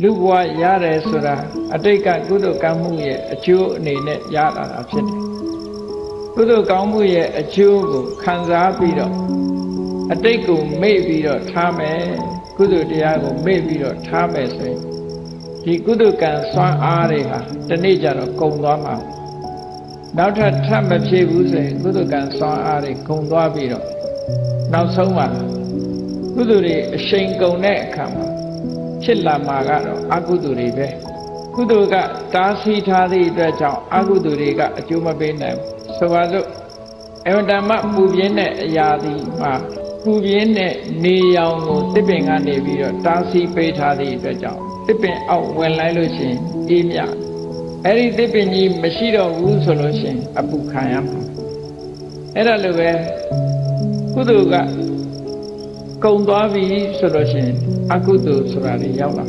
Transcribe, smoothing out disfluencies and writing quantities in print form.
လူဘဝရတယ်ဆိုတာအတိတ်ကကုသိုလ်ကောင်းမှုရဲ့အကျိုးအနေနဲ့ရလာတာဖြစ်တယ်ကုသိုလ်ကောင်းမှုရဲ့အကျိုးကိုခံစားပြီးတော့အတိတ်ကိုမေ့ပြီးတော့ထားမယ်ကုသိုလ်တရားကိုမေ့ပြီးတော့ထားမယ်ဆိုရင်ဒီကုသိုလ်ကံစွမ်းအားတွေဟာဒီနေ့ကျတော့ကုန်သွားမှာနောက်ထပ်ထပ်မဖြည့်ဘူးဆိုရင်ကုသိုလ်ကံစွမ်းအားတွေကုန်သွားပြီးတော့နောက်ဆုံးမှာကုသိုလ်တွေအရှိန်ကုန်တဲ့အခါမှာဖြစ်လာမှာကတော့အကုသိုလ်တွေပဲကုသိုလ်ကတားဆီးထားသည့်အတွက်ကြောင့်အကုသိုလ်တွေကအကျိုးမပေးနိုင်ဘူးဆိုပါစို့အဝတ္တမပူပြင်းတဲ့အရာဒီမှာပူပြင်းတဲ့နေရောင်ကိုတစ်ပင်ကနေပြီးတော့တားဆီးပေးထားသည့်အတွက်ကြောင့်တစ်ပင်အောက်ဝင်လိုက်လို့ရှိရင်အေးမြအဲ့ဒီတစ်ပင်ကြီးမရှိတော့ဘူးဆိုလို့ရှိရင်အပူခံရမှာအဲ့ဒါလိုပဲကုသိုလ်ကကုံသွားပြီဆိုလို့ရှိရင်အကုသိုလ်ဆိုတာတွေရောက်လာ